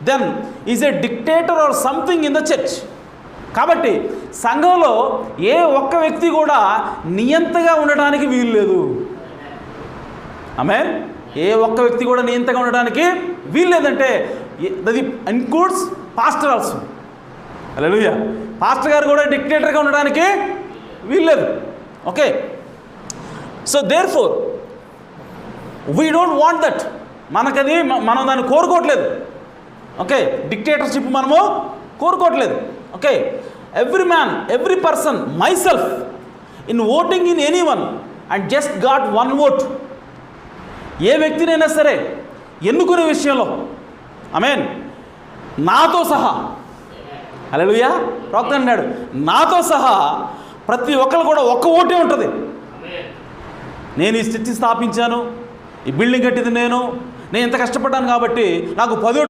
Then is a dictator or something in the church. కాబట్టి సంఘంలో ఏ ఒక్క వ్యక్తి కూడా నియంతగా ఉండడానికి వీలు లేదు. ఆమేన్. ఏ ఒక్క వ్యక్తి కూడా నియంతగా ఉండడానికి వీలు లేదంటే అది includes pastor also. Hallelujah. Pastor గారు కూడా డిక్టేటర్గా ఉండడానికి వీల్లేదు. Okay. So therefore we don't want that. మనకది మనం దాన్ని కోరుకోవట్లేదు. ఓకే. డిక్టేటర్షిప్ మనము కోరుకోవట్లేదు. Okay. Every man, every person, myself in voting in any one and just got one vote. ఏ వ్యక్తినైనా సరే ఎన్నుకునే విషయంలో ఆమేన్ నాతో సహా, హల్లెలూయా, ప్రవక్త అన్నాడు నాతో సహా ప్రతి ఒక్కరు కూడా ఒక్క ఓటే ఉంటుంది. నేను ఈ స్థితి స్థాపించాను, ఈ బిల్డింగ్ కట్టింది నేను ఇంత కష్టపడ్డాను కాబట్టి నాకు 10